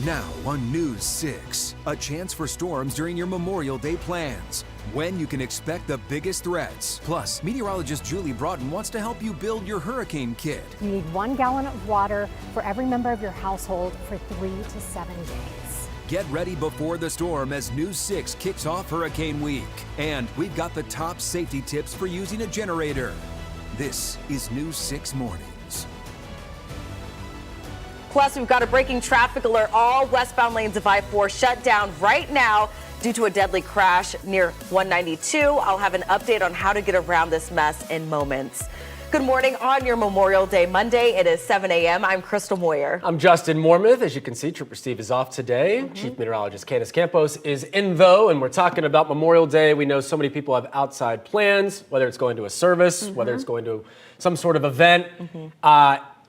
Now on News 6, a chance for storms during your Memorial Day plans. When you can expect the biggest threats. Plus, meteorologist Julie Broughton wants to help you build your hurricane kit. You need 1 gallon of water for every member of your household for 3 to 7 days. Get ready before the storm as News 6 kicks off Hurricane Week. And we've got the top safety tips for using a generator. This is News 6 Mornings. Plus, we've got a breaking traffic alert. All westbound lanes of I-4 shut down right now due to a deadly crash near 192. I'll have an update on how to get around this mess in moments. Good morning on your Memorial Day Monday. It is 7 a.m. I'm Crystal Moyer. I'm Justin Mormouth. As you can see, Trooper Steve is off today. Chief Meteorologist Candace Campos is in, though, and we're talking about Memorial Day. We know so many people have outside plans, whether it's going to a service, whether it's going to some sort of event.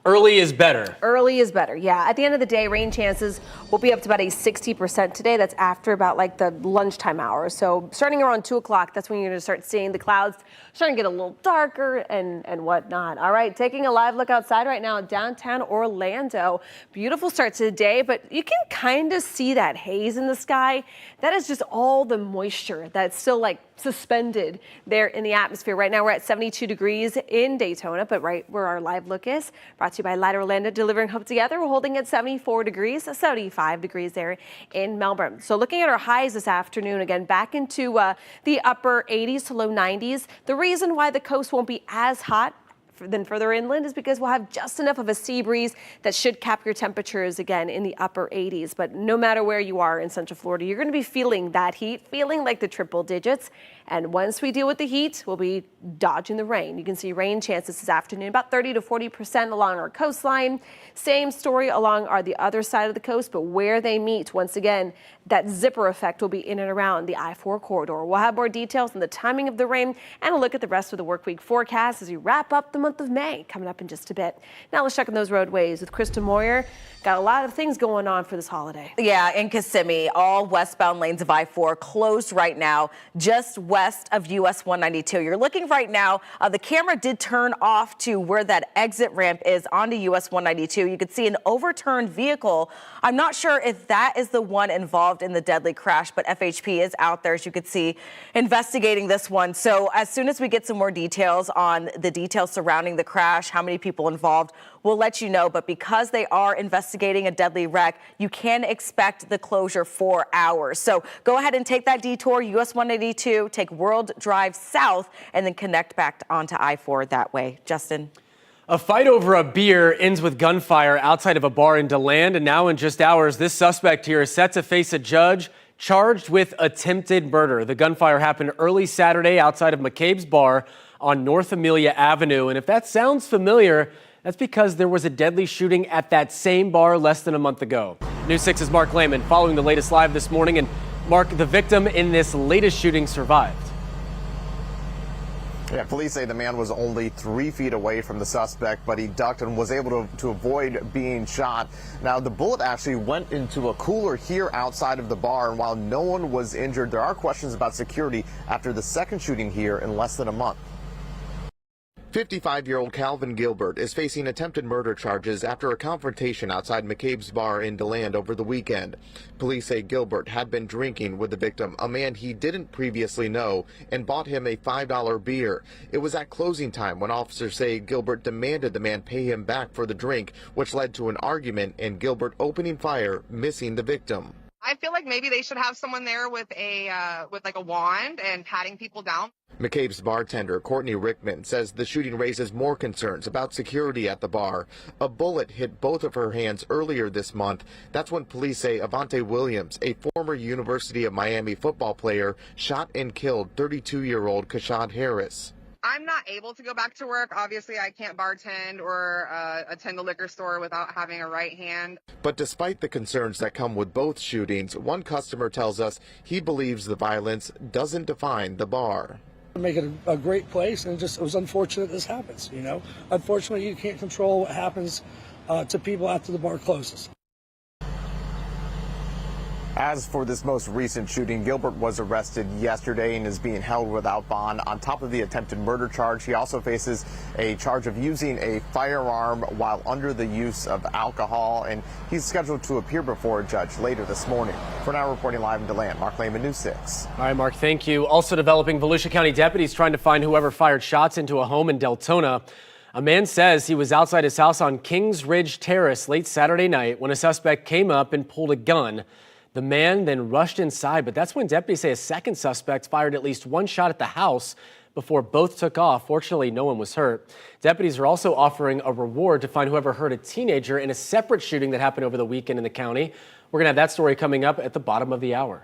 Early is better. Early is better, yeah. At the end of the day, rain chances will be up to about a 60% today. That's after about like the lunchtime hours. So starting around 2 o'clock, that's when you're going to start seeing the clouds starting to get a little darker and whatnot. All right, taking a live look outside right now in downtown Orlando. Beautiful start to the day, but you can kind of see that haze in the sky. That is just all the moisture that's still like suspended there in the atmosphere. Right now we're at 72 degrees in Daytona, but right where our live look is, brought to you by Light Orlando, delivering hope together. We're holding at 74 degrees, 75 degrees there in Melbourne. So looking at our highs this afternoon, again, back into the upper 80s to low 90s. The reason why the coast won't be as hot than further inland is because we'll have just enough of a sea breeze that should cap your temperatures again in the upper 80s. But no matter where you are in Central Florida, you're going to be feeling that heat, feeling like the triple digits. And once we deal with the heat, we'll be dodging the rain. You can see rain chances this afternoon, about 30 to 40% along our coastline. Same story along the other side of the coast, but where they meet, once again, that zipper effect will be in and around the I-4 corridor. We'll have more details on the timing of the rain and a look at the rest of the work week forecast as we wrap up the month of May coming up in just a bit. Now let's check on those roadways with Krista Moyer. Got a lot of things going on for this holiday. Yeah, in Kissimmee, all westbound lanes of I-4 closed right now, just west of US 192. You're looking right now, the camera did turn off to where that exit ramp is onto US 192. You could see an overturned vehicle. I'm not sure if that is the one involved in the deadly crash, but FHP is out there, as you could see, investigating this one. So as soon as we get some more details on the details surrounding the crash, how many people involved, we'll let you know. But because they are investigating a deadly wreck, you can expect the closure for hours. So go ahead and take that detour, US 182, take World Drive South, and then connect back onto I-4 that way. Justin. A fight over a beer ends with gunfire outside of a bar in DeLand, and now in just hours, this suspect here is set to face a judge charged with attempted murder. The gunfire happened early Saturday outside of McCabe's Bar on North Amelia Avenue, and if that sounds familiar, that's because there was a deadly shooting at that same bar less than a month ago. News 6's Mark Lehman following the latest live this morning, and Mark, the victim in this latest shooting survived. Yeah, police say the man was only 3 feet away from the suspect, but he ducked and was able to avoid being shot. Now, the bullet actually went into a cooler here outside of the bar, and while no one was injured, there are questions about security after the second shooting here in less than a month. 55-year-old Calvin Gilbert is facing attempted murder charges after a confrontation outside McCabe's Bar in DeLand over the weekend. Police say Gilbert had been drinking with the victim, a man he didn't previously know, and bought him a $5 beer. It was at closing time when officers say Gilbert demanded the man pay him back for the drink, which led to an argument and Gilbert opening fire, missing the victim. I feel like maybe they should have someone there with a wand and patting people down. McCabe's bartender, Courtney Rickman, says the shooting raises more concerns about security at the bar. A bullet hit both of her hands earlier this month. That's when police say Avante Williams, a former University of Miami football player, shot and killed 32-year-old Kashad Harris. I'm not able to go back to work. Obviously, I can't bartend or attend the liquor store without having a right hand. But despite the concerns that come with both shootings, one customer tells us he believes the violence doesn't define the bar. Make it a great place, and it was unfortunate this happens, you know. Unfortunately, you can't control what happens to people after the bar closes. As for this most recent shooting, Gilbert was arrested yesterday and is being held without bond. On top of the attempted murder charge, he also faces a charge of using a firearm while under the use of alcohol, and he's scheduled to appear before a judge later this morning. For now, reporting live in DeLand, Mark Lehman, News 6. All right, Mark, thank you. Also developing, Volusia County deputies trying to find whoever fired shots into a home in Daytona. A man says he was outside his house on Kings Ridge Terrace late Saturday night when a suspect came up and pulled a gun. The man then rushed inside, but that's when deputies say a second suspect fired at least one shot at the house before both took off. Fortunately, no one was hurt. Deputies are also offering a reward to find whoever hurt a teenager in a separate shooting that happened over the weekend in the county. We're going to have that story coming up at the bottom of the hour.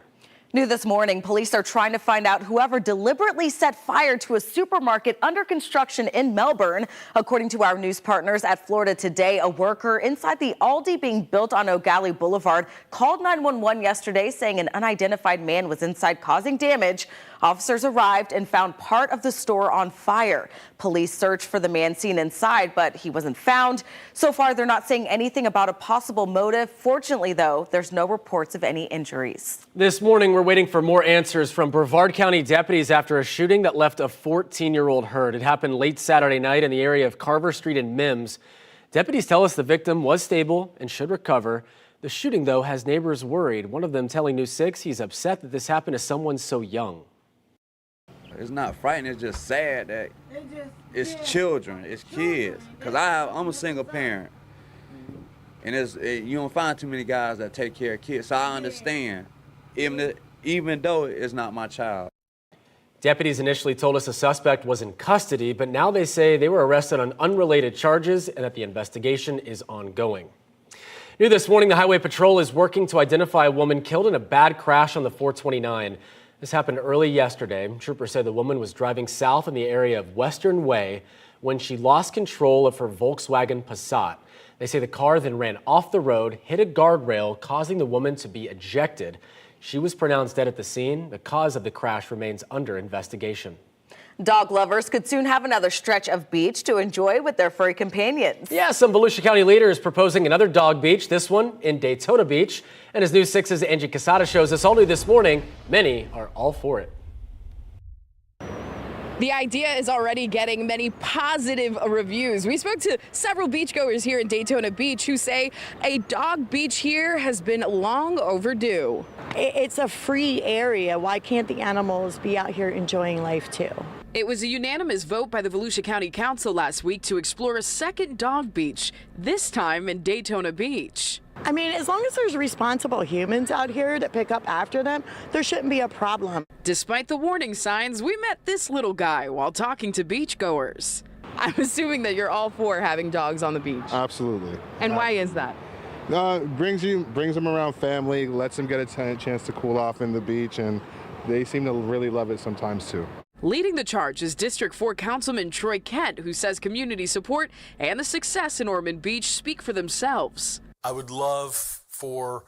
New this morning, police are trying to find out whoever deliberately set fire to a supermarket under construction in Melbourne. According to our news partners at Florida Today, a worker inside the Aldi being built on O'Galley Boulevard called 911 yesterday saying an unidentified man was inside causing damage. Officers arrived and found part of the store on fire. Police searched for the man seen inside, but he wasn't found. So far, they're not saying anything about a possible motive. Fortunately, though, there's no reports of any injuries. This morning, we're waiting for more answers from Brevard County deputies after a shooting that left a 14-year-old hurt. It happened late Saturday night in the area of Carver Street and Mims. Deputies tell us the victim was stable and should recover. The shooting, though, has neighbors worried. One of them telling News 6 he's upset that this happened to someone so young. It's not frightening, it's just sad that it's children, it's kids. Because I'm a single parent. And you don't find too many guys that take care of kids. So I understand, even though it's not my child. Deputies initially told us the suspect was in custody, but now they say they were arrested on unrelated charges and that the investigation is ongoing. New this morning, the Highway Patrol is working to identify a woman killed in a bad crash on the 429. This happened early yesterday. Troopers said the woman was driving south in the area of Western Way when she lost control of her Volkswagen Passat. They say the car then ran off the road, hit a guardrail, causing the woman to be ejected. She was pronounced dead at the scene. The cause of the crash remains under investigation. Dog lovers could soon have another stretch of beach to enjoy with their furry companions. Yeah, some Volusia County leaders proposing another dog beach, this one in Daytona Beach. And as News 6's Angie Casada shows us all new this morning, many are all for it. The idea is already getting many positive reviews. We spoke to several beachgoers here in Daytona Beach who say a dog beach here has been long overdue. It's a free area. Why can't the animals be out here enjoying life too? It was a unanimous vote by the Volusia County Council last week to explore a second dog beach, this time in Daytona Beach. I mean, as long as there's responsible humans out here that pick up after them, there shouldn't be a problem. Despite the warning signs, we met this little guy while talking to beachgoers. I'm assuming that you're all for having dogs on the beach. Absolutely. And why is that? Brings them around family, lets them get a chance to cool off in the beach, and they seem to really love it sometimes too. Leading the charge is District 4 Councilman Troy Kent, who says community support and the success in Ormond Beach speak for themselves. I would love for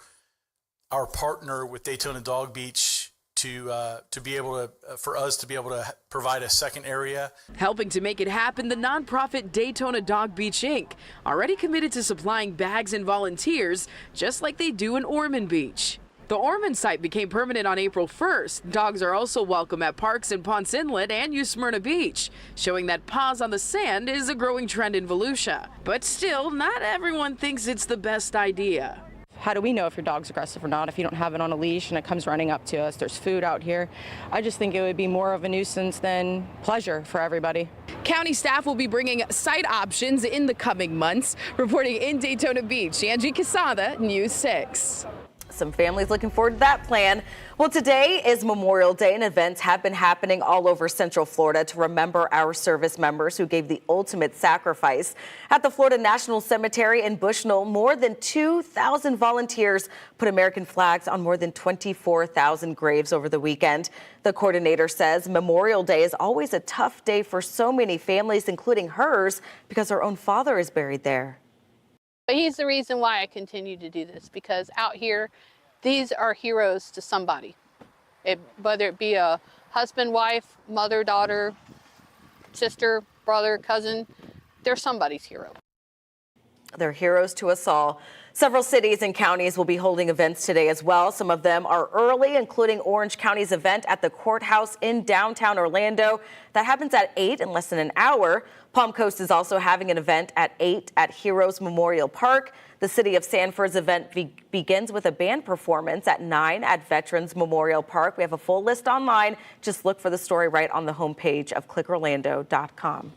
our partner with Daytona Dog Beach to be able to provide a second area. Helping to make it happen, the nonprofit Daytona Dog Beach Inc. already committed to supplying bags and volunteers, just like they do in Ormond Beach. The Ormond site became permanent on April 1st. Dogs are also welcome at parks in Ponce Inlet and New Smyrna Beach, showing that paws on the sand is a growing trend in Volusia. But still, not everyone thinks it's the best idea. How do we know if your dog's aggressive or not if you don't have it on a leash and it comes running up to us? There's food out here. I just think it would be more of a nuisance than pleasure for everybody. County staff will be bringing site options in the coming months. Reporting in Daytona Beach, Angie Casada, News 6. Some families looking forward to that plan. Well, today is Memorial Day, and events have been happening all over Central Florida to remember our service members who gave the ultimate sacrifice. At the Florida National Cemetery in Bushnell, more than 2,000 volunteers put American flags on more than 24,000 graves over the weekend. The coordinator says Memorial Day is always a tough day for so many families, including hers, because her own father is buried there. But he's the reason why I continue to do this, because out here, these are heroes to somebody. Whether it be a husband, wife, mother, daughter, sister, brother, cousin, they're somebody's hero. They're heroes to us all. Several cities and counties will be holding events today as well. Some of them are early, including Orange County's event at the courthouse in downtown Orlando. That happens at 8 in less than an hour. Palm Coast is also having an event at 8 at Heroes Memorial Park. The City of Sanford's event begins with a band performance at 9 at Veterans Memorial Park. We have a full list online. Just look for the story right on the homepage of clickorlando.com.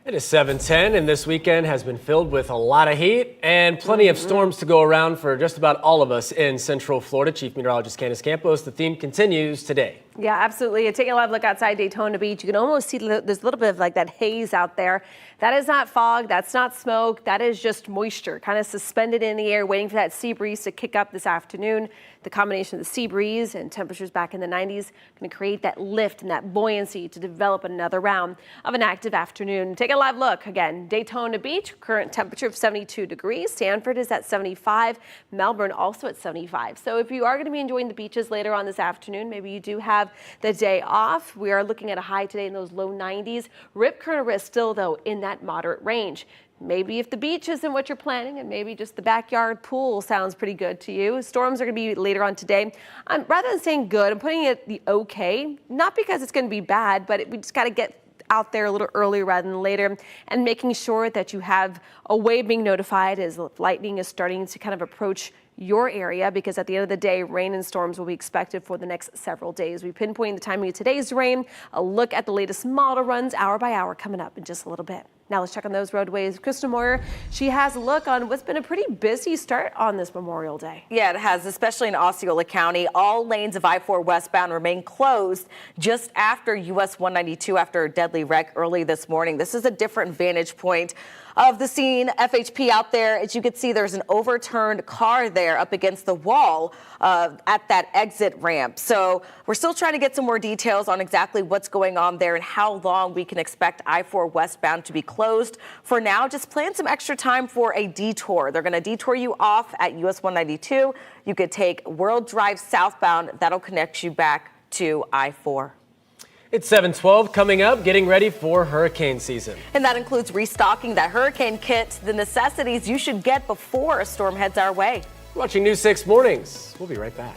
It is 7:10, and this weekend has been filled with a lot of heat and plenty of storms to go around for just about all of us in Central Florida. Chief Meteorologist Candace Campos, the theme continues today. Yeah, absolutely. And taking a live look outside Daytona Beach, you can almost see there's a little bit of like that haze out there. That is not fog. That's not smoke. That is just moisture kind of suspended in the air, waiting for that sea breeze to kick up this afternoon. The combination of the sea breeze and temperatures back in the 90s going to create that lift and that buoyancy to develop another round of an active afternoon. Take a live look. Again, Daytona Beach, current temperature of 72 degrees. Sanford is at 75. Melbourne also at 75. So if you are going to be enjoying the beaches later on this afternoon, maybe you do have the day off. We are looking at a high today in those low 90s. Rip current risk still, though, in that moderate range. Maybe if the beach isn't what you're planning, and maybe just the backyard pool sounds pretty good to you. Storms are going to be later on today. Rather than saying good, I'm putting it the okay, not because it's going to be bad, but we just got to get out there a little earlier rather than later, and making sure that you have a way of being notified as lightning is starting to kind of approach your area, because at the end of the day, rain and storms will be expected for the next several days. We pinpoint the timing of today's rain, a look at the latest model runs hour by hour coming up in just a little bit. Now let's check on those roadways. Krista Moyer, she has a look on what's been a pretty busy start on this Memorial Day. Yeah, it has, especially in Osceola County. All lanes of I-4 westbound remain closed just after US 192 after a deadly wreck early this morning. This is a different vantage point of the scene. FHP out there, as you can see, there's an overturned car there up against the wall at that exit ramp. So we're still trying to get some more details on exactly what's going on there and how long we can expect I-4 westbound to be closed. For now, just plan some extra time for a detour. They're going to detour you off at US 192. You could take World Drive southbound. That'll connect you back to I-4. It's 7:12 coming up, getting ready for hurricane season. And that includes restocking that hurricane kit, the necessities you should get before a storm heads our way. Watching News 6 Mornings. We'll be right back.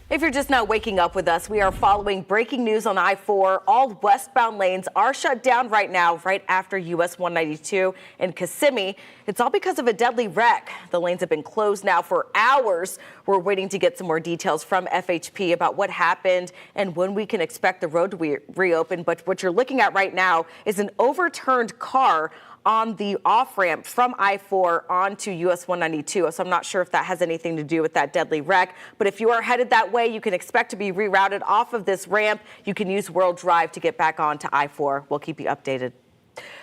If you're just now waking up with us, we are following breaking news on I-4. All westbound lanes are shut down right now, right after US 192 in Kissimmee. It's all because of a deadly wreck. The lanes have been closed now for hours. We're waiting to get some more details from FHP about what happened and when we can expect the road to reopen. But what you're looking at right now is an overturned car on the off-ramp from I-4 onto US 192. So I'm not sure if that has anything to do with that deadly wreck. But if you are headed that way, you can expect to be rerouted off of this ramp. You can use World Drive to get back onto I-4. We'll keep you updated.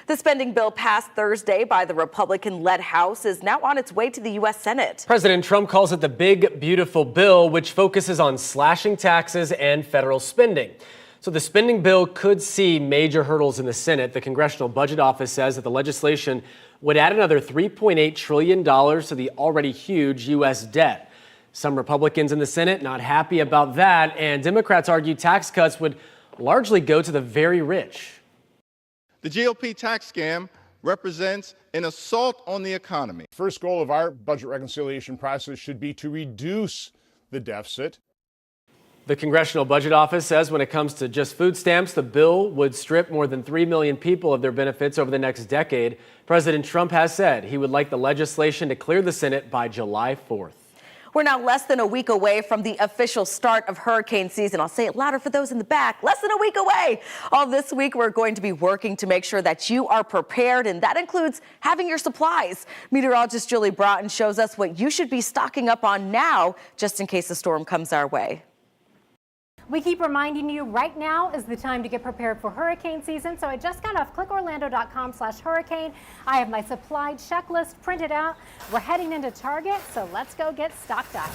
The spending bill passed Thursday by the Republican-led House is now on its way to the U.S. Senate. President Trump calls it the big, beautiful bill, which focuses on slashing taxes and federal spending. So the spending bill could see major hurdles in the Senate. The Congressional Budget Office says that the legislation would add another $3.8 trillion to the already huge U.S. debt. Some Republicans in the Senate not happy about that, and Democrats argue tax cuts would largely go to the very rich. The GOP tax scam represents an assault on the economy. First goal of our budget reconciliation process should be to reduce the deficit. The Congressional Budget Office says when it comes to just food stamps, the bill would strip more than 3 million people of their benefits over the next decade. President Trump has said he would like the legislation to clear the Senate by July 4th. We're now less than a week away from the official start of hurricane season. I'll say it louder for those in the back. Less than a week away. All this week, we're going to be working to make sure that you are prepared, and that includes having your supplies. Meteorologist Julie Broughton shows us what you should be stocking up on now, just in case the storm comes our way. We keep reminding you right now is the time to get prepared for hurricane season. So I just got off clickorlando.com/hurricane. I have my supply checklist printed out. We're heading into Target, so let's go get stocked up.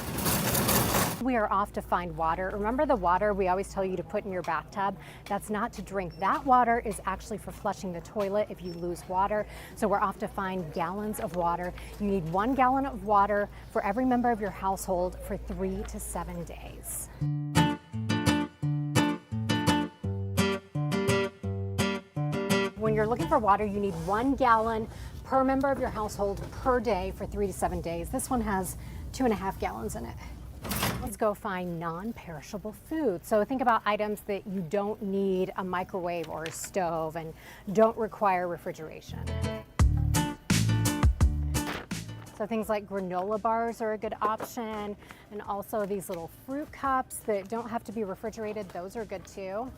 We are off to find water. Remember the water we always tell you to put in your bathtub? That's not to drink. That water is actually for flushing the toilet if you lose water. So we're off to find gallons of water. You need 1 gallon of water for every member of your household for 3 to 7 days. When you're looking for water, you need 1 gallon per member of your household per day for 3 to 7 days. This one has 2.5 gallons in it. Let's go find non-perishable food. So think about items that you don't need a microwave or a stove and don't require refrigeration. So things like granola bars are a good option, and also these little fruit cups that don't have to be refrigerated, those are good too.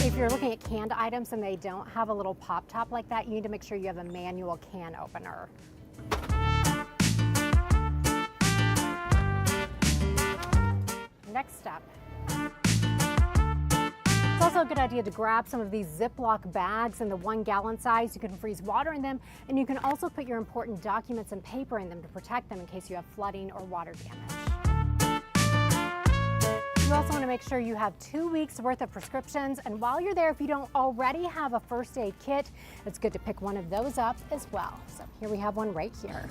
If you're looking at canned items and they don't have a little pop top like that, you need to make sure you have a manual can opener. Next step. It's also a good idea to grab some of these Ziploc bags in the 1 gallon size. You can freeze water in them, and you can also put your important documents and paper in them to protect them in case you have flooding or water damage. You also want to make sure you have 2 weeks worth of prescriptions, and while you're there, if you don't already have a first aid kit, it's good to pick one of those up as well. So here we have one right here.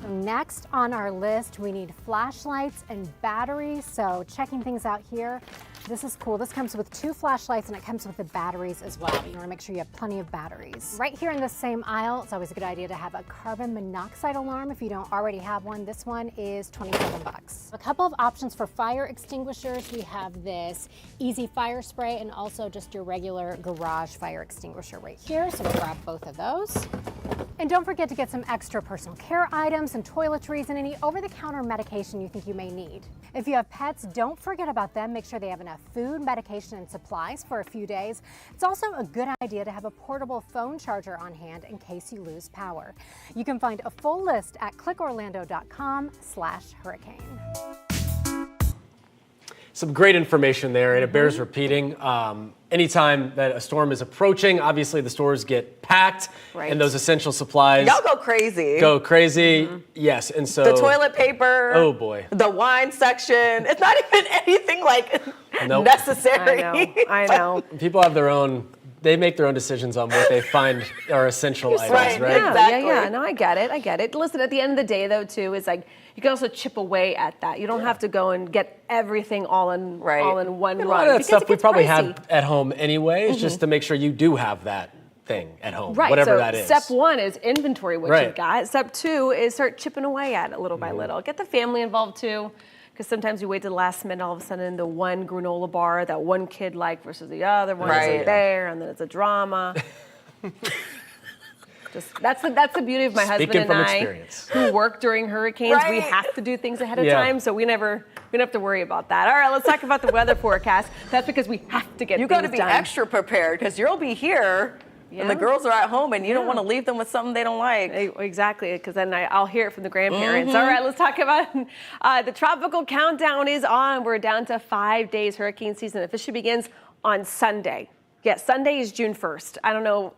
So next on our list, we need flashlights and batteries. So checking things out here. This is cool. This comes with 2 flashlights and it comes with the batteries as well. You want to make sure you have plenty of batteries. Right here in the same aisle, it's always a good idea to have a carbon monoxide alarm if you don't already have one. This one is $27. A couple of options for fire extinguishers. We have this easy fire spray and also just your regular garage fire extinguisher right here. So we'll grab both of those. And don't forget to get some extra personal care items and toiletries and any over-the-counter medication you think you may need. If you have pets, don't forget about them. Make sure they have enough food, medication, and supplies for a few days. It's also a good idea to have a portable phone charger on hand in case you lose power. You can find a full list at clickorlando.com/hurricane. Some great information there, and it bears repeating. Anytime that a storm is approaching, obviously the stores get packed, and those essential supplies Y'all go crazy. Yes, and so the toilet paper. Oh boy. The wine section. It's not even anything like necessary. I know. People have their own. They make their own decisions on what they find are essential items, right? Yeah. No, I get it. Listen, at the end of the day, though, too, is like you can also chip away at that. You don't have to go and get everything all in one run. A lot of that stuff we probably have at home anyway. It's just to make sure you do have that thing at home, whatever that is. Step 1 is inventory what you've got. Step 2 is start chipping away at it little by little. Get the family involved too. Because sometimes you wait to the last minute, all of a sudden the one granola bar that one kid liked versus the other one isn't there, and then it's a drama. That's the beauty of my husband Speaking and from I, experience. who work during hurricanes. We Right. have to do things ahead of Yeah. time, so we don't have to worry about that. All right, let's talk about the weather forecast. That's because we have to get You things got to be done. extra prepared because you'll be here and the Yeah. girls are at home and you don't want to leave them with something they don't like. Exactly, because then I'll hear it from the grandparents. Mhm. All right, let's talk about the tropical countdown is on. We're down to 5 days. Hurricane season officially begins on Sunday. Yes, Sunday is June 1st. I don't know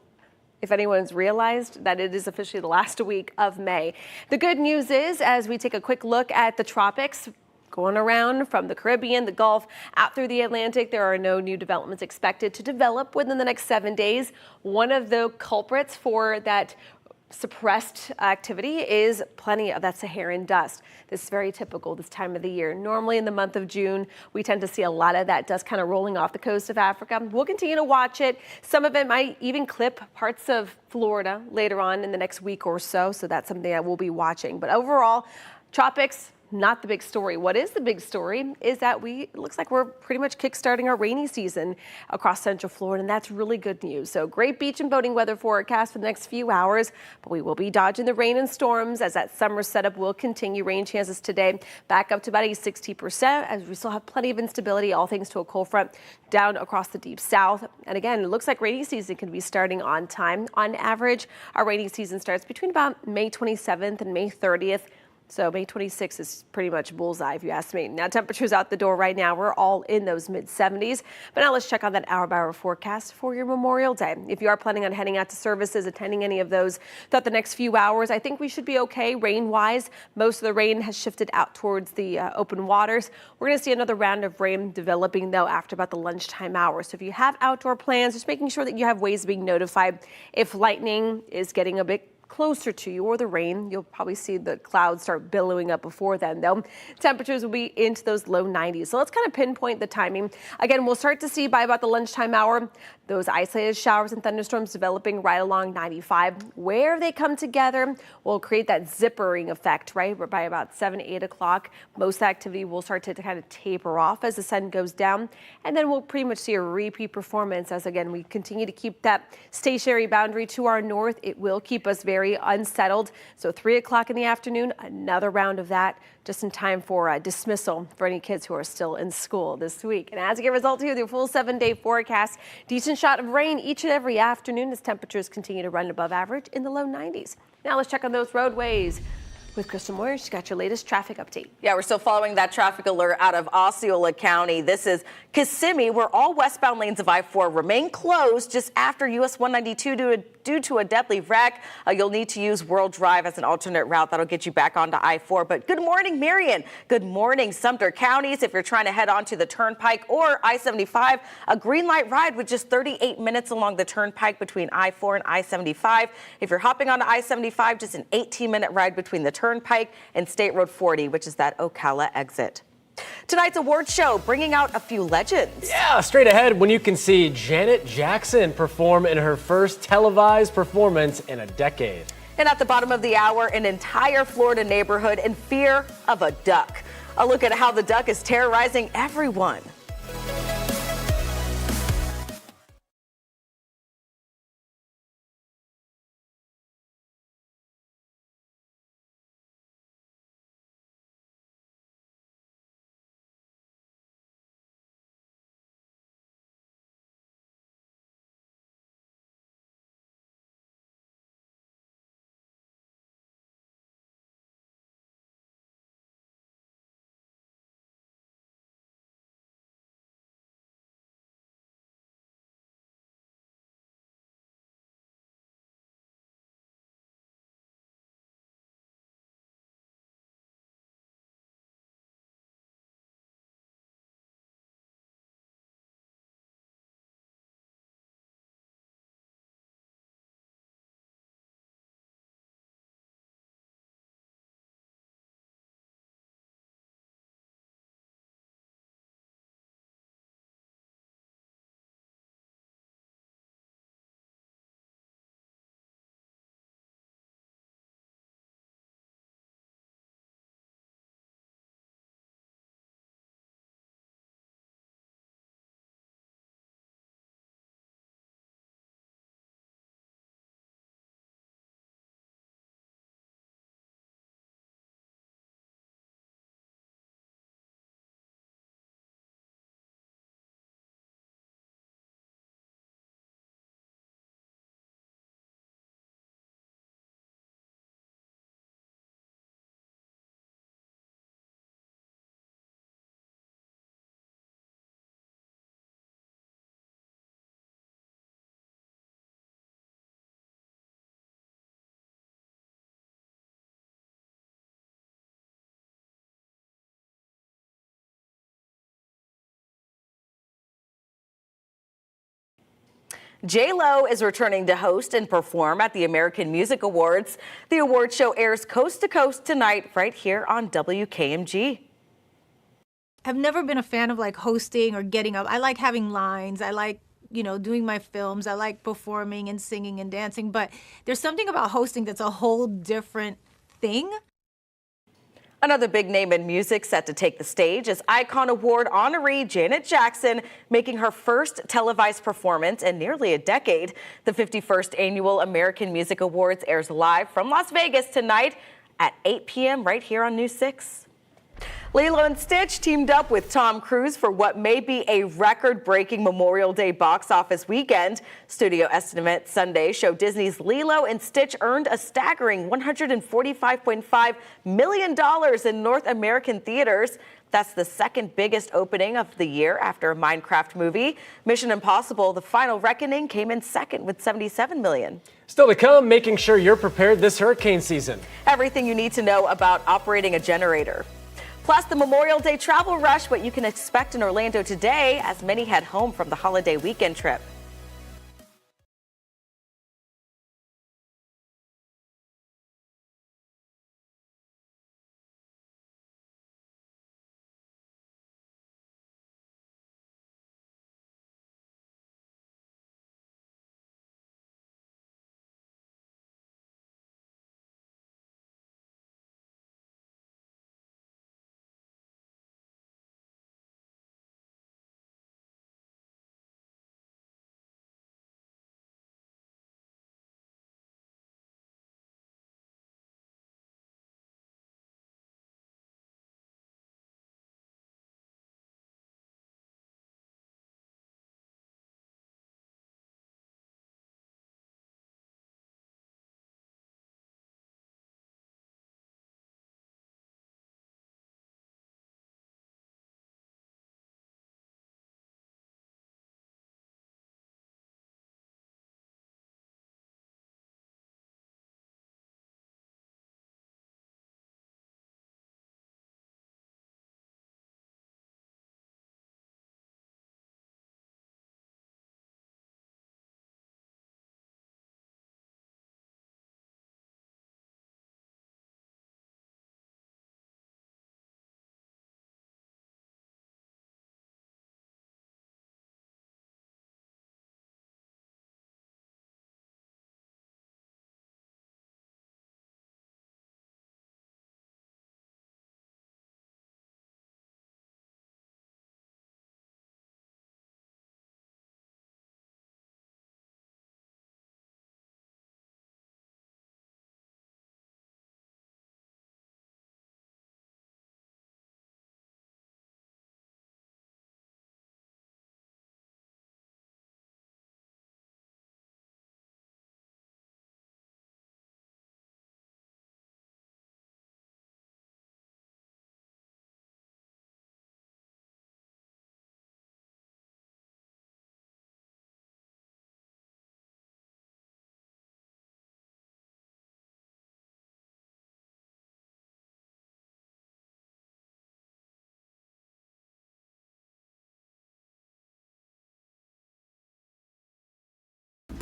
if anyone's realized that it is officially the last week of May. The good news is, as we take a quick look at the tropics, going around from the Caribbean, the Gulf, out through the Atlantic, there are no new developments expected to develop within the next 7 days. One of the culprits for that suppressed activity is plenty of that Saharan dust. This is very typical this time of the year. Normally in the month of June, we tend to see a lot of that dust kind of rolling off the coast of Africa. We'll continue to watch it. Some of it might even clip parts of Florida later on in the next week or so. So that's something that we'll be watching. But overall, tropics, not the big story. What is the big story is that it looks like we're pretty much kickstarting our rainy season across Central Florida, and that's really good news. So great beach and boating weather forecast for the next few hours, but we will be dodging the rain and storms as that summer setup will continue. Rain chances today back up to about a 60%, as we still have plenty of instability, all thanks to a cold front down across the deep south. And again, it looks like rainy season can be starting on time. On average, our rainy season starts between about May 27th and May 30th. So May 26th is pretty much bullseye if you ask me. Now temperatures out the door right now, we're all in those mid 70s. But now let's check on that hour-by-hour forecast for your Memorial Day. If you are planning on heading out to services, attending any of those throughout the next few hours, I think we should be okay rain-wise. Most of the rain has shifted out towards the open waters. We're going to see another round of rain developing though after about the lunchtime hours. So if you have outdoor plans, just making sure that you have ways of being notified if lightning is getting a bit closer to you or the rain. You'll probably see the clouds start billowing up before then, though. Temperatures will be into those low 90s. So let's kind of pinpoint the timing. Again, we'll start to see by about the lunchtime hour those isolated showers and thunderstorms developing right along 95. Where they come together will create that zippering effect, right? By about 7, 8 o'clock, most activity will start to kind of taper off as the sun goes down. And then we'll pretty much see a repeat performance as, again, we continue to keep that stationary boundary to our north. It will keep us very unsettled. So 3 o'clock in the afternoon, another round of that, just in time for dismissal for any kids who are still in school this week. And as a result here, the full 7-day forecast, decent shot of rain each and every afternoon as temperatures continue to run above average in the low 90s. Now let's check on those roadways with Crystal Moyer. She's got your latest traffic update. Yeah, we're still following that traffic alert out of Osceola County. This is Kissimmee, where all westbound lanes of I-4 remain closed just after US 192 due to a deadly wreck. You'll need to use World Drive as an alternate route. That'll get you back onto I-4. But good morning, Marion. Good morning, Sumter counties. If you're trying to head onto the Turnpike or I-75, a green light ride with just 38 minutes along the Turnpike between I-4 and I-75. If you're hopping onto I-75, just an 18-minute ride between the Turnpike and State Road 40, which is that Ocala exit. Tonight's award show bringing out a few legends. Yeah, straight ahead when you can see Janet Jackson perform in her first televised performance in a decade. And at the bottom of the hour, an entire Florida neighborhood in fear of a duck. A look at how the duck is terrorizing everyone. J-Lo is returning to host and perform at the American Music Awards. The award show airs coast to coast tonight right here on WKMG. I've never been a fan of like hosting or getting up. I like having lines. I like, doing my films. I like performing and singing and dancing. But there's something about hosting that's a whole different thing. Another big name in music set to take the stage is Icon Award honoree Janet Jackson, making her first televised performance in nearly a decade. The 51st Annual American Music Awards airs live from Las Vegas tonight at 8 p.m. right here on News 6. Lilo and Stitch teamed up with Tom Cruise for what may be a record-breaking Memorial Day box office weekend. Studio estimates Sunday show Disney's Lilo and Stitch earned a staggering $145.5 million in North American theaters. That's the second biggest opening of the year after a Minecraft movie. Mission Impossible: The Final Reckoning came in second with $77 million. Still to come, making sure you're prepared this hurricane season. Everything you need to know about operating a generator. Plus, the Memorial Day travel rush, what you can expect in Orlando today as many head home from the holiday weekend trip.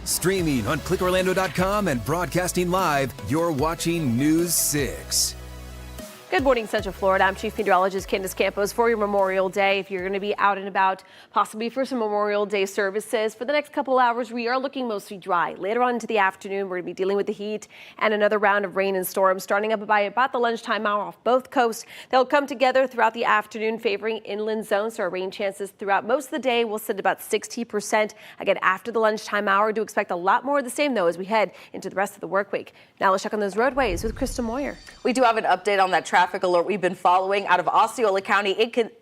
Streaming on clickorlando.com and broadcasting live, you're watching News 6. Good morning, Central Florida. I'm Chief Meteorologist Candace Campos for your Memorial Day. If you're going to be out and about, possibly for some Memorial Day services, for the next couple hours, we are looking mostly dry. Later on into the afternoon, we're going to be dealing with the heat and another round of rain and storms starting up by about the lunchtime hour off both coasts. They'll come together throughout the afternoon, favoring inland zones. So our rain chances throughout most of the day will sit about 60%. Again, after the lunchtime hour, do expect a lot more of the same, though, as we head into the rest of the work week. Now let's check on those roadways with Krista Moyer. We do have an update on that traffic alert we've been following out of Osceola County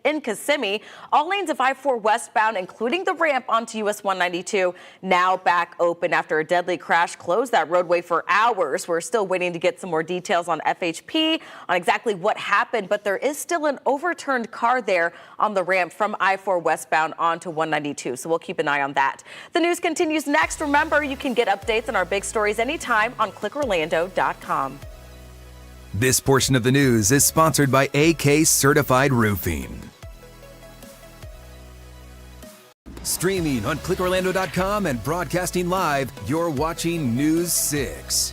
in Kissimmee. All lanes of I-4 westbound, including the ramp onto US 192, now back open after a deadly crash closed that roadway for hours. We're still waiting to get some more details on FHP on exactly what happened, but there is still an overturned car there on the ramp from I-4 westbound onto 192, so we'll keep an eye on that. The news continues next. Remember, you can get updates on our big stories anytime on clickorlando.com. This portion of the news is sponsored by AK Certified Roofing. Streaming on clickorlando.com and broadcasting live, you're watching News 6.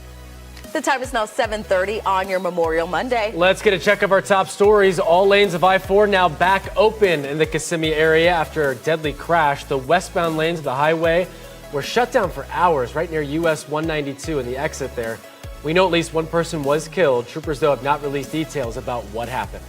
The time is now 7:30 on your Memorial Monday. Let's get a check of our top stories. All lanes of I-4 now back open in the Kissimmee area after a deadly crash. The westbound lanes of the highway were shut down for hours right near US 192 and the exit there. We know at least one person was killed. Troopers, though, have not released details about what happened.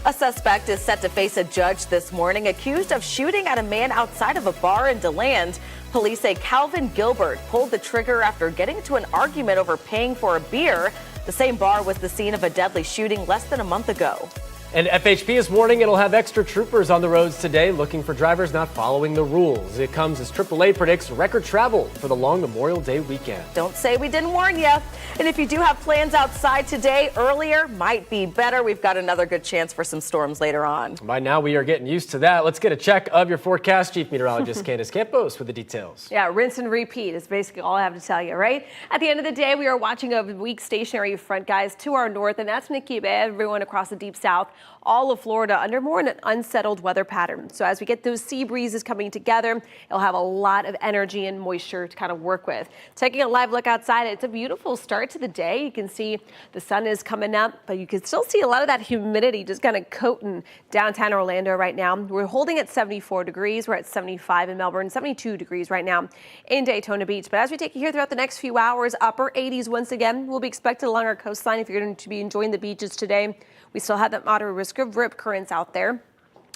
A suspect is set to face a judge this morning accused of shooting at a man outside of a bar in DeLand. Police say Calvin Gilbert pulled the trigger after getting into an argument over paying for a beer. The same bar was the scene of a deadly shooting less than a month ago. And FHP is warning it'll have extra troopers on the roads today looking for drivers not following the rules. It comes as AAA predicts record travel for the long Memorial Day weekend. Don't say we didn't warn you. And if you do have plans outside today, earlier might be better. We've got another good chance for some storms later on. By now, we are getting used to that. Let's get a check of your forecast. Chief Meteorologist Candace Campos with the details. Yeah, rinse and repeat is basically all I have to tell you, right? At the end of the day, we are watching a weak stationary front, guys, to our north, and that's going to keep everyone across the deep south, all of Florida, under more an unsettled weather pattern. So as we get those sea breezes coming together, it'll have a lot of energy and moisture to kind of work with. Taking a live look outside, it's a beautiful start to the day. You can see the sun is coming up, but you can still see a lot of that humidity just kind of coating downtown Orlando right now. We're holding at 74 degrees. We're at 75 in Melbourne, 72 degrees right now in Daytona Beach. But as we take you here throughout the next few hours, upper 80s once again will be expected along our coastline if you're going to be enjoying the beaches today. We still have that moderate risk of rip currents out there,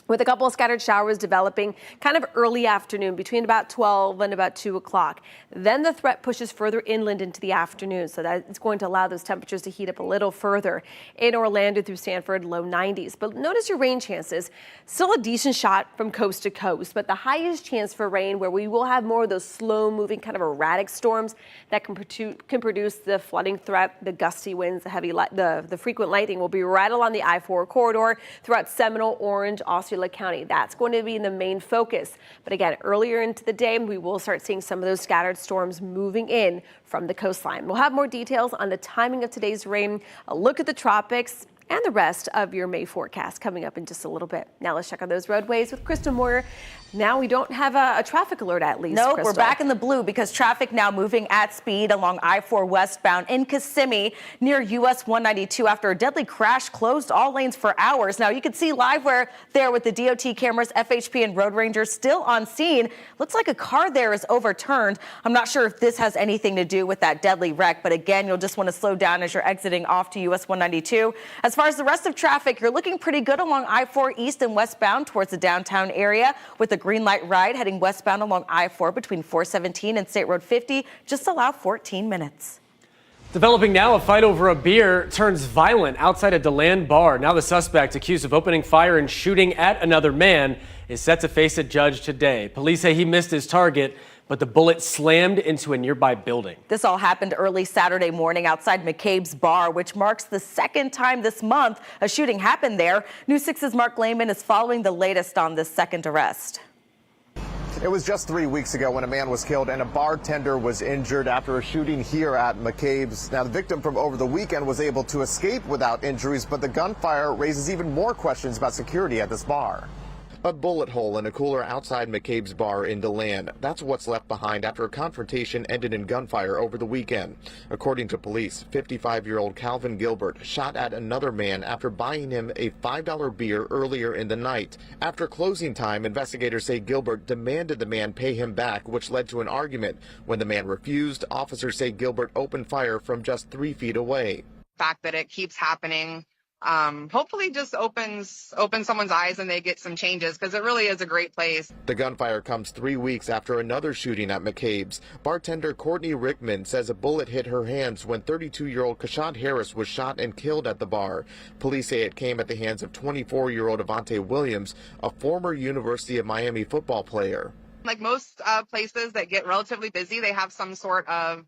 with a couple of scattered showers developing kind of early afternoon between about 12 and about 2 o'clock. Then the threat pushes further inland into the afternoon, so that it's going to allow those temperatures to heat up a little further. In Orlando through Sanford, low 90s. But notice your rain chances. Still a decent shot from coast to coast, but the highest chance for rain where we will have more of those slow-moving kind of erratic storms that can produce the flooding threat, the gusty winds, the heavy the frequent lightning will be right along the I-4 corridor throughout Seminole, Orange, Osceola County. That's going to be the main focus. But again, earlier into the day, we will start seeing some of those scattered storms moving in from the coastline. We'll have more details on the timing of today's rain, a look at the tropics, and the rest of your May forecast coming up in just a little bit. Now let's check on those roadways with Crystal Moyer. Now we don't have a traffic alert at least. No, Crystal. we're back in the blue because traffic now moving at speed along I-4 westbound in Kissimmee near US 192 after a deadly crash closed all lanes for hours. Now you can see live where there with the DOT cameras, FHP and road rangers still on scene. Looks like a car there is overturned. I'm not sure if this has anything to do with that deadly wreck, but again, you'll just want to slow down as you're exiting off to US 192. As far as the rest of traffic, you're looking pretty good along I-4 east and westbound towards the downtown area with the green light ride heading westbound along I-4 between 417 and State Road 50. Just allow 14 minutes. Developing now, a fight over a beer turns violent outside a DeLand bar. Now the suspect, accused of opening fire and shooting at another man, is set to face a judge today. Police say he missed his target, but the bullet slammed into a nearby building. This all happened early Saturday morning outside McCabe's bar, which marks the second time this month a shooting happened there. News 6's Mark Lehman is following the latest on this second arrest. It was just 3 weeks ago when a man was killed and a bartender was injured after a shooting here at McCabe's. Now, the victim from over the weekend was able to escape without injuries, but the gunfire raises even more questions about security at this bar. A bullet hole in a cooler outside McCabe's bar in DeLand. That's what's left behind after a confrontation ended in gunfire over the weekend. According to police, 55-year-old Calvin Gilbert shot at another man after buying him a $5 beer earlier in the night. After closing time, investigators say Gilbert demanded the man pay him back, which led to an argument. When the man refused, officers say Gilbert opened fire from just 3 feet away. The fact that it keeps happening hopefully just opens someone's eyes and they get some changes, because it really is a great place. The gunfire comes 3 weeks after another shooting at McCabe's. Bartender Courtney Rickman says a bullet hit her hands when 32-year-old Kashad Harris was shot and killed at the bar. Police say it came at the hands of 24-year-old Avante Williams, a former University of Miami football player. Like most places that get relatively busy, they have some sort of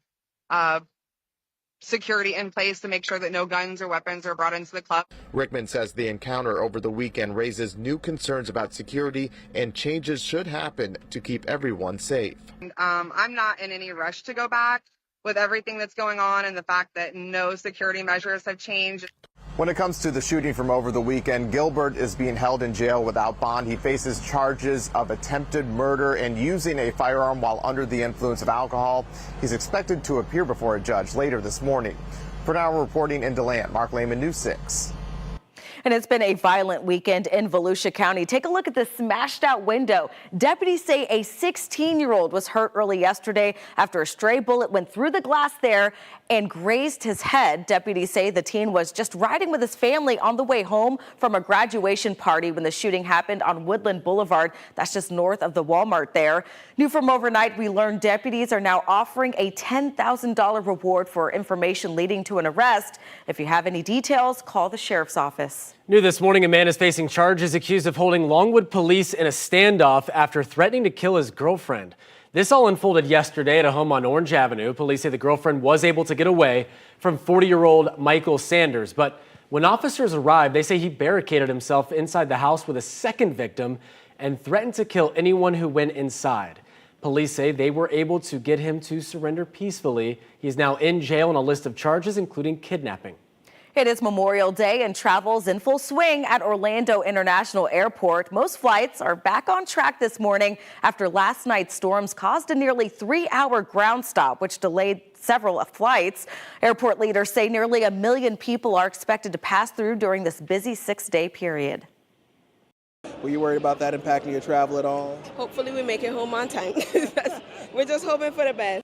security in place to make sure that no guns or weapons are brought into the club. Rickman says the encounter over the weekend raises new concerns about security and changes should happen to keep everyone safe. I'm not in any rush to go back with everything that's going on and the fact that no security measures have changed. When it comes to the shooting from over the weekend, Gilbert is being held in jail without bond. He faces charges of attempted murder and using a firearm while under the influence of alcohol. He's expected to appear before a judge later this morning. For now, reporting in DeLand, Mark Lehman, News 6. And it's been a violent weekend in Volusia County. Take a look at this smashed out window. Deputies say a 16-year-old was hurt early yesterday after a stray bullet went through the glass there and grazed his head. Deputies say the teen was just riding with his family on the way home from a graduation party when the shooting happened on Woodland Boulevard. That's just north of the Walmart there. New from overnight, we learned deputies are now offering a $10,000 reward for information leading to an arrest. If you have any details, call the sheriff's office. New this morning, a man is facing charges accused of holding Longwood police in a standoff after threatening to kill his girlfriend. This all unfolded yesterday at a home on Orange Avenue. Police say the girlfriend was able to get away from 40-year-old Michael Sanders. But when officers arrived, they say he barricaded himself inside the house with a second victim and threatened to kill anyone who went inside. Police say they were able to get him to surrender peacefully. He's now in jail on a list of charges, including kidnapping. It is Memorial Day and travel's in full swing at Orlando International Airport. Most flights are back on track this morning after last night's storms caused a nearly 3-hour ground stop, which delayed several flights. Airport leaders say nearly 1 million people are expected to pass through during this busy 6-day period. Were you worried about that impacting your travel at all? Hopefully we make it home on time. We're just hoping for the best.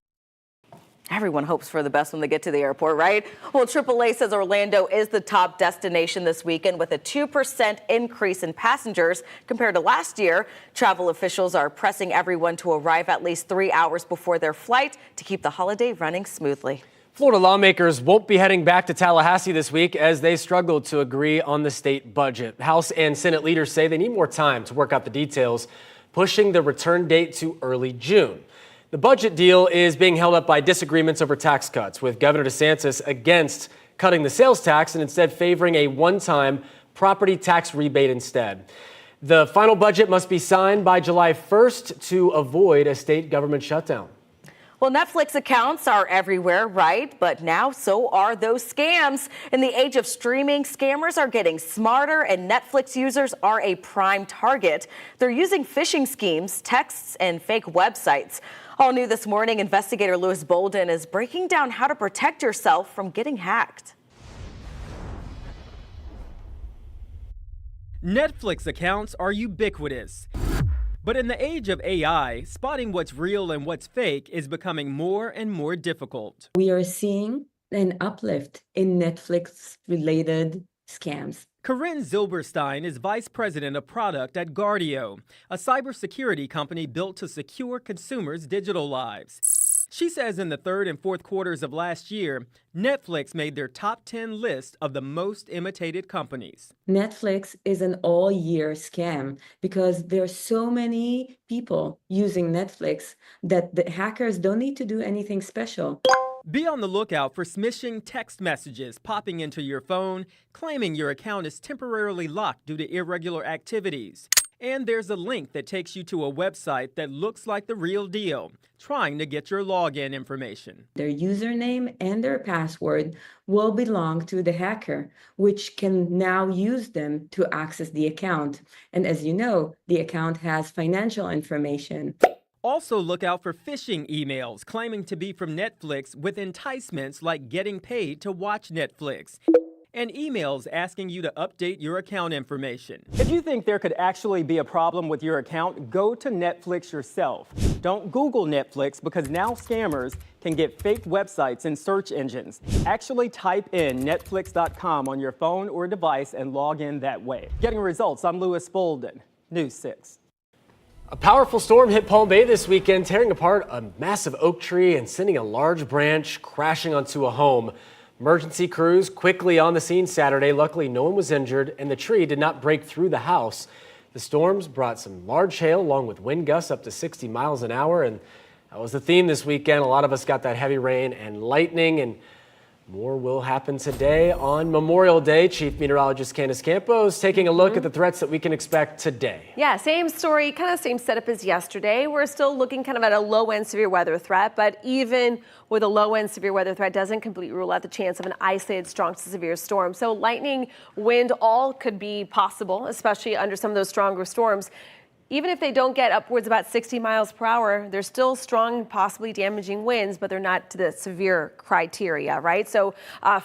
Everyone hopes for the best when they get to the airport, right? Well, AAA says Orlando is the top destination this weekend with a 2% increase in passengers compared to last year. Travel officials are pressing everyone to arrive at least 3 hours before their flight to keep the holiday running smoothly. Florida lawmakers won't be heading back to Tallahassee this week as they struggle to agree on the state budget. House and Senate leaders say they need more time to work out the details, pushing the return date to early June. The budget deal is being held up by disagreements over tax cuts, with Governor DeSantis against cutting the sales tax and instead favoring a one-time property tax rebate instead. The final budget must be signed by July 1st to avoid a state government shutdown. Well, Netflix accounts are everywhere, right? But now so are those scams. In the age of streaming, scammers are getting smarter, and Netflix users are a prime target. They're using phishing schemes, texts, and fake websites. All new this morning, investigator Louis Bolden is breaking down how to protect yourself from getting hacked. Netflix accounts are ubiquitous. But in the age of AI, spotting what's real and what's fake is becoming more and more difficult. We are seeing an uplift in Netflix-related scams. Corinne Zilberstein is vice president of product at Guardio, a cybersecurity company built to secure consumers' digital lives. She says in the third and fourth quarters of last year, Netflix made their top 10 list of the most imitated companies. Netflix is an all-year scam because there are so many people using Netflix that the hackers don't need to do anything special. Be on the lookout for smishing text messages popping into your phone, claiming your account is temporarily locked due to irregular activities. And there's a link that takes you to a website that looks like the real deal, trying to get your login information. Their username and their password will belong to the hacker, which can now use them to access the account. And as you know, the account has financial information. Also look out for phishing emails claiming to be from Netflix with enticements like getting paid to watch Netflix, and emails asking you to update your account information. If you think there could actually be a problem with your account, go to Netflix yourself. Don't Google Netflix because now scammers can get fake websites in search engines. Actually type in netflix.com on your phone or device and log in that way. Getting results, I'm Louis Bolden, News 6. A powerful storm hit Palm Bay this weekend, tearing apart a massive oak tree and sending a large branch crashing onto a home. Emergency crews quickly on the scene Saturday. Luckily, no one was injured, and the tree did not break through the house. The storms brought some large hail along with wind gusts up to 60 miles an hour, and that was the theme this weekend. A lot of us got that heavy rain and lightning, and More will happen today on Memorial Day. Chief Meteorologist Candace Campos taking a look at the threats that we can expect today. Yeah, same story, kind of same setup as yesterday. We're still looking kind of at a low-end severe weather threat, but even with a low-end severe weather threat doesn't completely rule out the chance of an isolated strong to severe storm. So lightning, wind, all could be possible, especially under some of those stronger storms. Even if they don't get upwards about 60 miles per hour, they're still strong, possibly damaging winds, but they're not to the severe criteria, right? So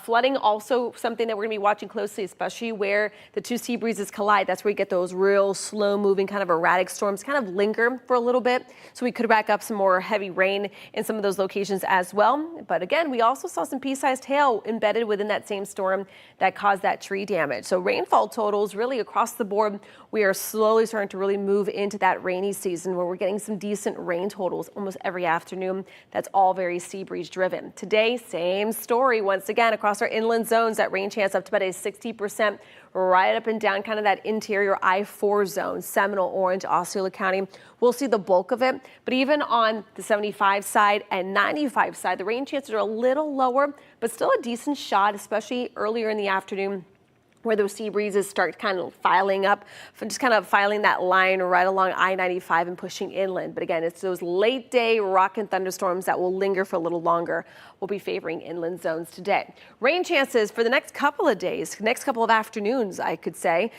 flooding also something that we're going to be watching closely, especially where the two sea breezes collide. That's where you get those real slow moving kind of erratic storms kind of linger for a little bit. So we could rack up some more heavy rain in some of those locations as well. But again, we also saw some pea-sized hail embedded within that same storm that caused that tree damage. So rainfall totals really across the board, we are slowly starting to really move into that rainy season where we're getting some decent rain totals almost every afternoon. That's all very sea breeze driven. Today, same story once again across our inland zones. That rain chance up to about a 60%, right up and down kind of that interior I-4 zone, Seminole, Orange, Osceola County. We'll see the bulk of it, but even on the 75 side and 95 side, the rain chances are a little lower, but still a decent shot, especially earlier in the afternoon, where those sea breezes start kind of filing up, just kind of filing that line right along I-95 and pushing inland. But again, it's those late day rock and thunderstorms that will linger for a little longer. Will be favoring inland zones today. Rain chances for the next couple of days, next couple of afternoons, I could say,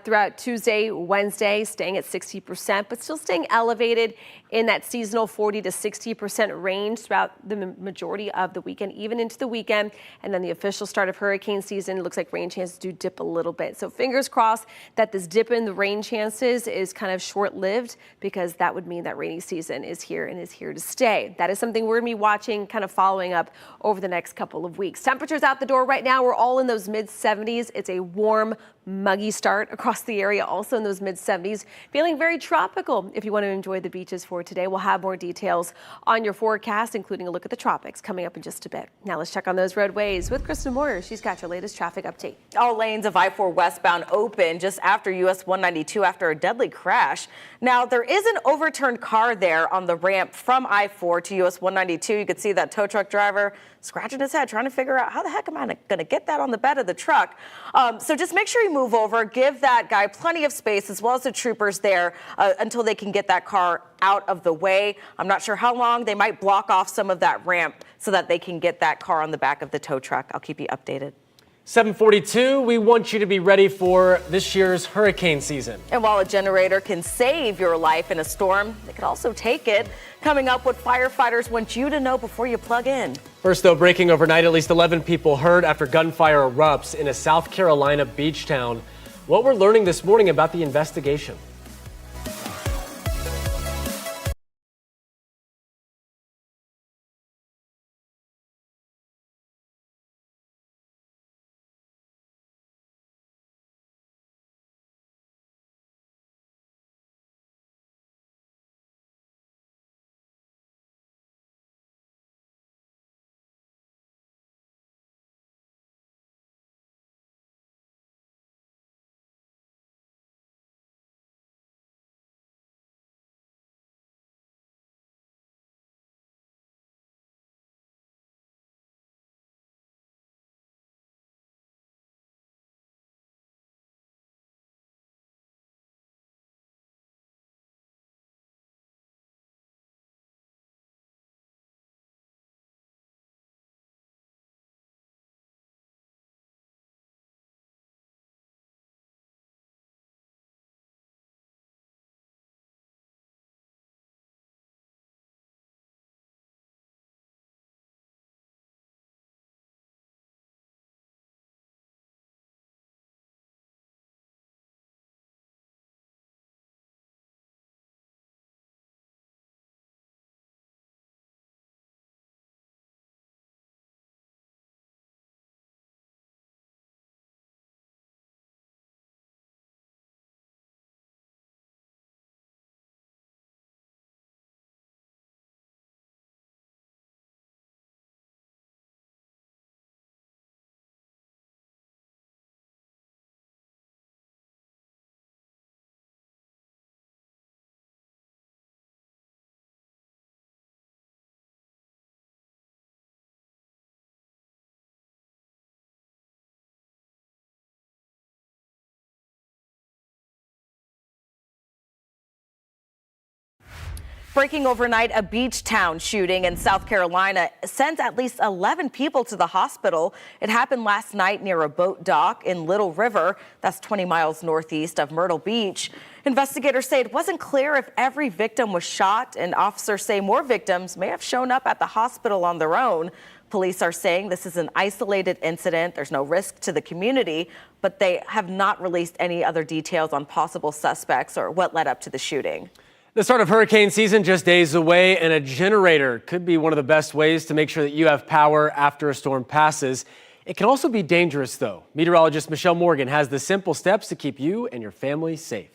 throughout Tuesday, Wednesday, staying at 60%, but still staying elevated in that seasonal 40 to 60% range throughout the majority of the weekend, even into the weekend. And then the official start of hurricane season looks like rain chances do dip a little bit. So fingers crossed that this dip in the rain chances is kind of short-lived, because that would mean that rainy season is here and is here to stay. That is something we're going to be watching, kind of following up over the next couple of weeks. Temperatures out the door right now, we're all in those mid-70s. It's a warm, muggy start across the area, also in those mid-70s. Feeling very tropical if you want to enjoy the beaches for today. We'll have more details on your forecast, including a look at the tropics coming up in just a bit. Now let's check on those roadways with Kristen Moyer. She's got your latest traffic update. All lanes of I-4 westbound open just after US 192 after a deadly crash. Now, there is an overturned car there on the ramp from I-4 to US 192. You could see that tow truck driver scratching his head, trying to figure out how the heck am I going to get that on the bed of the truck. So just make sure you move over, give that guy plenty of space, as well as the troopers there, until they can get that car out of the way. I'm not sure how long. They might block off some of that ramp so that they can get that car on the back of the tow truck. I'll keep you updated. 7:42, we want you to be ready for this year's hurricane season. And while a generator can save your life in a storm, it could also take it. Coming up, what firefighters want you to know before you plug in. First, though, breaking overnight, at least 11 people hurt after gunfire erupts in a South Carolina beach town. What we're learning this morning about the investigation. Breaking overnight, a beach town shooting in South Carolina sent at least 11 people to the hospital. It happened last night near a boat dock in Little River. That's 20 miles northeast of Myrtle Beach. Investigators say it wasn't clear if every victim was shot, and officers say more victims may have shown up at the hospital on their own. Police are saying this is an isolated incident. There's no risk to the community, but they have not released any other details on possible suspects or what led up to the shooting. The start of hurricane season just days away, and a generator could be one of the best ways to make sure that you have power after a storm passes. It can also be dangerous, though. Meteorologist Michelle Morgan has the simple steps to keep you and your family safe.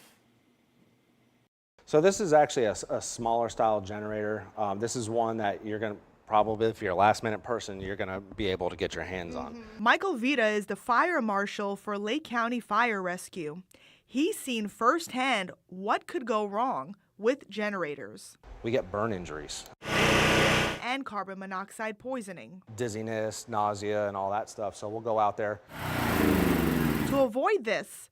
So this is actually a smaller style generator. This is one that you're going to probably, if you're a last minute person, you're going to be able to get your hands on. Michael Vita is the fire marshal for Lake County Fire Rescue. He's seen firsthand what could go wrong with generators. We get burn injuries. And carbon monoxide poisoning. Dizziness, nausea, and all that stuff. So we'll go out there. To avoid this,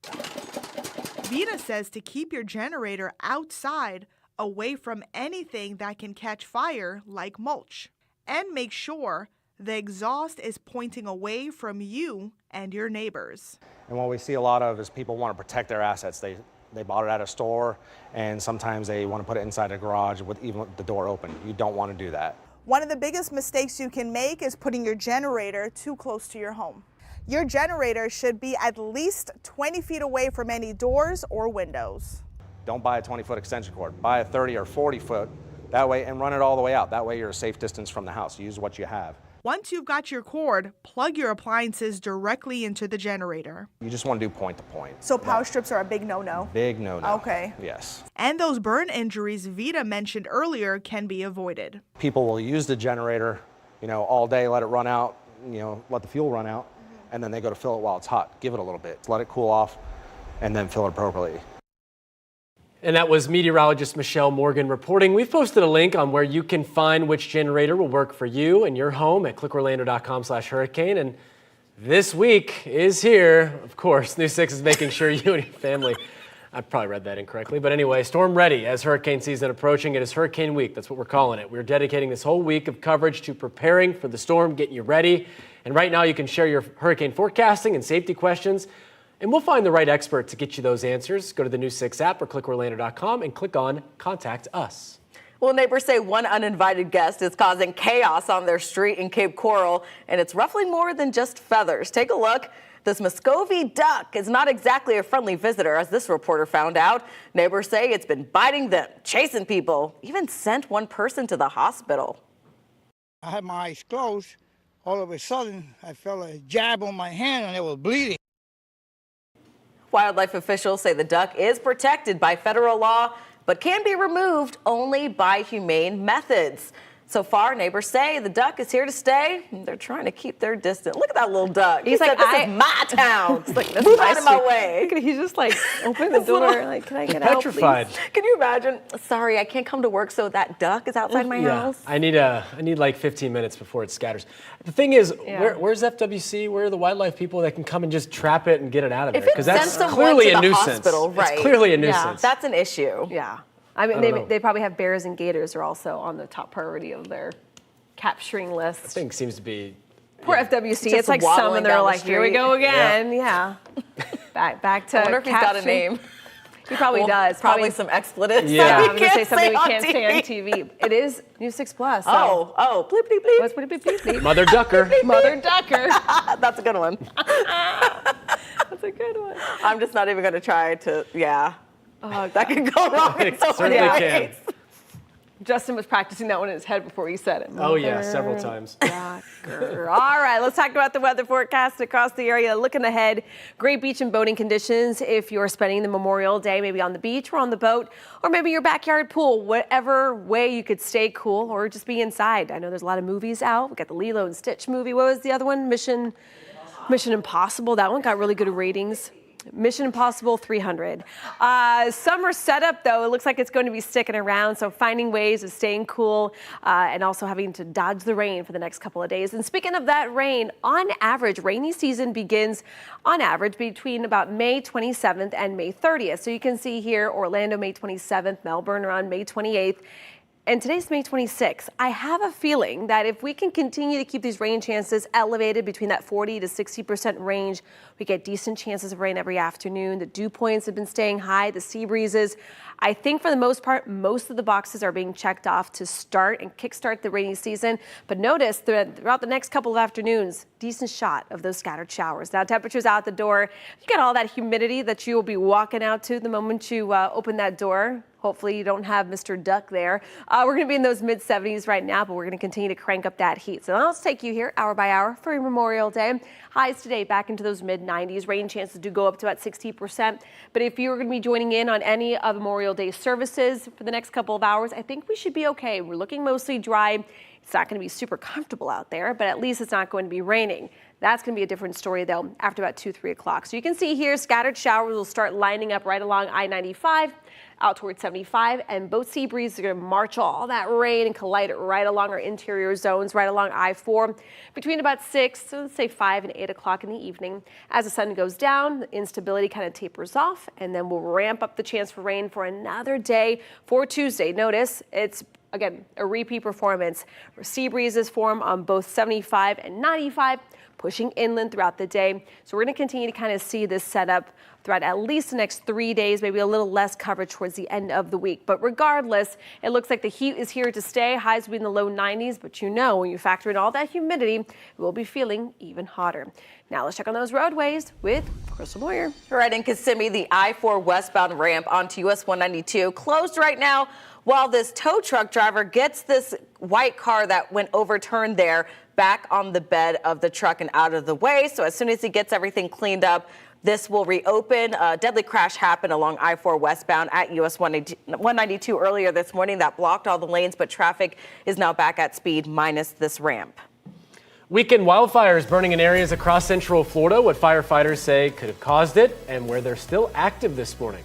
Vita says to keep your generator outside, away from anything that can catch fire like mulch. And make sure the exhaust is pointing away from you and your neighbors. And what we see a lot of is people want to protect their assets. They bought it at a store, and sometimes they want to put it inside a garage with even the door open. You don't want to do that. One of the biggest mistakes you can make is putting your generator too close to your home. Your generator should be at least 20 feet away from any doors or windows. Don't buy a 20-foot extension cord. Buy a 30 or 40-foot, that way, and run it all the way out. That way you're a safe distance from the house. Use what you have. Once you've got your cord, plug your appliances directly into the generator. You just want to do point to point. So power strips are a big no-no? Big no-no. Okay. Yes. And those burn injuries Vita mentioned earlier can be avoided. People will use the generator, all day, let it run out, let the fuel run out, and then they go to fill it while it's hot. Give it a little bit, let it cool off, and then fill it appropriately. And that was meteorologist Michelle Morgan reporting. We've posted a link on where you can find which generator will work for you and your home at clickorlando.com/hurricane. And this week is here. Of course, News 6 is making sure you and your family, I probably read that incorrectly, but anyway, storm ready as hurricane season approaching. It is Hurricane Week. That's what we're calling it. We're dedicating this whole week of coverage to preparing for the storm, getting you ready. And right now you can share your hurricane forecasting and safety questions, and we'll find the right expert to get you those answers. Go to the News 6 app or clickorlando.com and click on Contact Us. Well, neighbors say one uninvited guest is causing chaos on their street in Cape Coral, and it's roughly more than just feathers. Take a look. This Muscovy duck is not exactly a friendly visitor, as this reporter found out. Neighbors say it's been biting them, chasing people, even sent one person to the hospital. I had my eyes closed. All of a sudden, I felt a jab on my hand and it was bleeding. Wildlife officials say the duck is protected by federal law, but can be removed only by humane methods. So far, neighbors say the duck is here to stay. They're trying to keep their distance. Look at that little duck. He's like, this is my town. It's like, move out of my way. He's just like, open the door. Like, can I get out, please? Petrified. Can you imagine? Sorry, I can't come to work, so that duck is outside my house. I need like 15 minutes before it scatters. The thing is, where's FWC? Where are the wildlife people that can come and just trap it and get it out of there? Because that's clearly a nuisance. Right. It's clearly a nuisance. That's an issue. Yeah. I mean, they probably have bears and gators are also on the top priority of their capturing list. I think seems to be. Poor FWC. It's like some and they're like, here we go again. Yeah. Back to I wonder if he's got a name. He probably does. Probably some expletives. Yeah. I'm going to say something we can't say on TV. It is News 6 Plus. So. Oh, bleep, bleep, bleep. What's bleep, bleep, bleep, bleep? Mother Ducker. Mother Ducker. That's a good one. That's a good one. I'm just not even going to try to, that could go wrong in so many ways. Justin was practicing that one in his head before he said it. Oh, yeah, several times. Ducker. All right, let's talk about the weather forecast across the area. Looking ahead, great beach and boating conditions if you're spending the Memorial Day maybe on the beach or on the boat or maybe your backyard pool, whatever way you could stay cool or just be inside. I know there's a lot of movies out. We got the Lilo and Stitch movie. What was the other one? Mission Impossible. That one got really good ratings. Mission Impossible 300. Summer setup, though, it looks like it's going to be sticking around, so finding ways of staying cool and also having to dodge the rain for the next couple of days. And speaking of that rain, on average, rainy season begins on average between about May 27th and May 30th. So you can see here, Orlando, May 27th, Melbourne around May 28th. And today's May 26th. I have a feeling that if we can continue to keep these rain chances elevated between that 40 to 60% range, we get decent chances of rain every afternoon. The dew points have been staying high, the sea breezes. I think for the most part, most of the boxes are being checked off to start and kickstart the rainy season. But notice throughout the next couple of afternoons, decent shot of those scattered showers. Now temperatures out the door, you got all that humidity that you will be walking out to the moment you open that door. Hopefully you don't have Mr. Duck there. We're going to be in those mid 70s right now, but we're going to continue to crank up that heat. So let's take you here hour by hour for Memorial Day. Highs today back into those mid 90s. Rain chances do go up to about 60%. But if you are going to be joining in on any of Memorial Day services for the next couple of hours, I think we should be okay. We're looking mostly dry. It's not going to be super comfortable out there, but at least it's not going to be raining. That's going to be a different story, though, after about 2, 3 o'clock. So you can see here, scattered showers will start lining up right along I-95, out towards 75, and both sea breezes are going to march all that rain and collide it right along our interior zones, right along I-4, between about 6, so let's say 5 and 8 o'clock in the evening. As the sun goes down, the instability kind of tapers off, and then we'll ramp up the chance for rain for another day for Tuesday. Notice it's again, a repeat performance. Sea breezes form on both 75 and 95, pushing inland throughout the day. So we're going to continue to kind of see this setup throughout at least the next 3 days, maybe a little less coverage towards the end of the week. But regardless, it looks like the heat is here to stay. Highs will be in the low 90s, but you know, when you factor in all that humidity, we'll be feeling even hotter. Now let's check on those roadways with Crystal Moyer. Right in Kissimmee, the I-4 westbound ramp onto US 192 closed right now while this tow truck driver gets this white car that went overturned there back on the bed of the truck and out of the way. So as soon as he gets everything cleaned up, this will reopen. A deadly crash happened along I-4 westbound at US 192 earlier this morning. That blocked all the lanes, but traffic is now back at speed minus this ramp. Weekend wildfires burning in areas across central Florida. What firefighters say could have caused it and where they're still active this morning.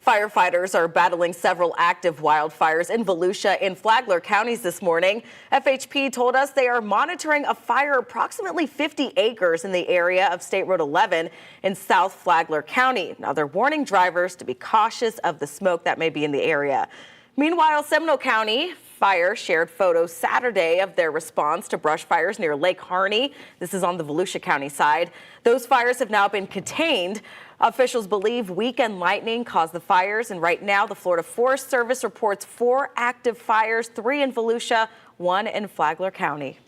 Firefighters are battling several active wildfires in Volusia and Flagler counties this morning. FHP told us they are monitoring a fire approximately 50 acres in the area of State Road 11 in South Flagler County. Now they're warning drivers to be cautious of the smoke that may be in the area. Meanwhile, Seminole County Fire shared photos Saturday of their response to brush fires near Lake Harney. This is on the Volusia County side. Those fires have now been contained. Officials believe weekend lightning caused the fires, and right now the Florida Forest Service reports 4 active fires, 3 in Volusia, 1 in Flagler County.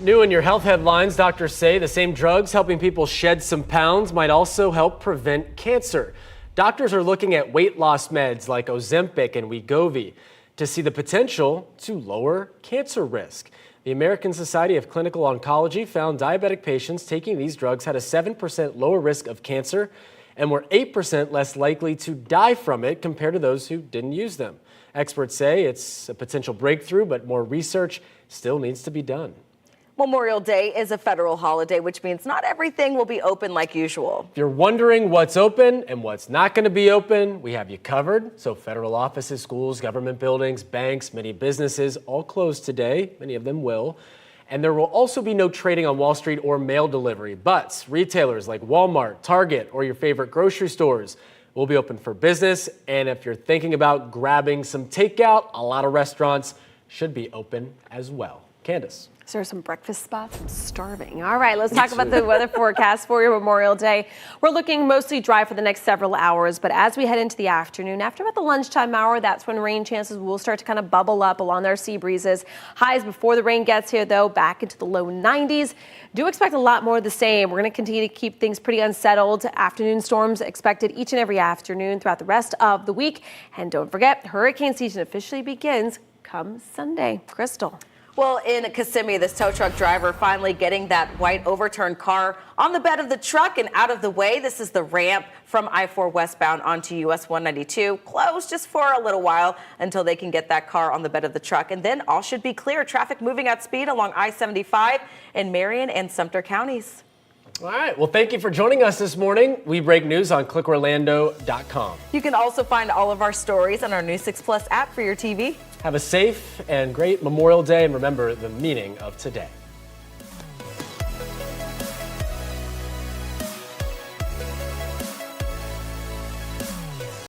New in your health headlines, doctors say the same drugs helping people shed some pounds might also help prevent cancer. Doctors are looking at weight loss meds like Ozempic and Wegovy to see the potential to lower cancer risk. The American Society of Clinical Oncology found diabetic patients taking these drugs had a 7% lower risk of cancer and were 8% less likely to die from it compared to those who didn't use them. Experts say it's a potential breakthrough, but more research still needs to be done. Memorial Day is a federal holiday, which means not everything will be open like usual. If you're wondering what's open and what's not going to be open, we have you covered. So federal offices, schools, government buildings, banks, many businesses all closed today. Many of them will. And there will also be no trading on Wall Street or mail delivery. But retailers like Walmart, Target, or your favorite grocery stores will be open for business. And if you're thinking about grabbing some takeout, a lot of restaurants should be open as well. Candace. Is there some breakfast spots? I'm starving. All right, let's talk about the weather forecast for your Memorial Day. We're looking mostly dry for the next several hours, but as we head into the afternoon, after about the lunchtime hour, that's when rain chances will start to kind of bubble up along our sea breezes. Highs before the rain gets here, though, back into the low 90s. Do expect a lot more of the same. We're going to continue to keep things pretty unsettled. Afternoon storms expected each and every afternoon throughout the rest of the week. And don't forget, hurricane season officially begins come Sunday. Crystal. Well, in Kissimmee, this tow truck driver finally getting that white overturned car on the bed of the truck and out of the way. This is the ramp from I-4 westbound onto US 192. Closed just for a little while until they can get that car on the bed of the truck. And then all should be clear. Traffic moving at speed along I-75 in Marion and Sumter counties. All right. Well, thank you for joining us this morning. We break news on clickorlando.com. You can also find all of our stories on our News 6 Plus app for your TV. Have a safe and great Memorial Day, and remember the meaning of today.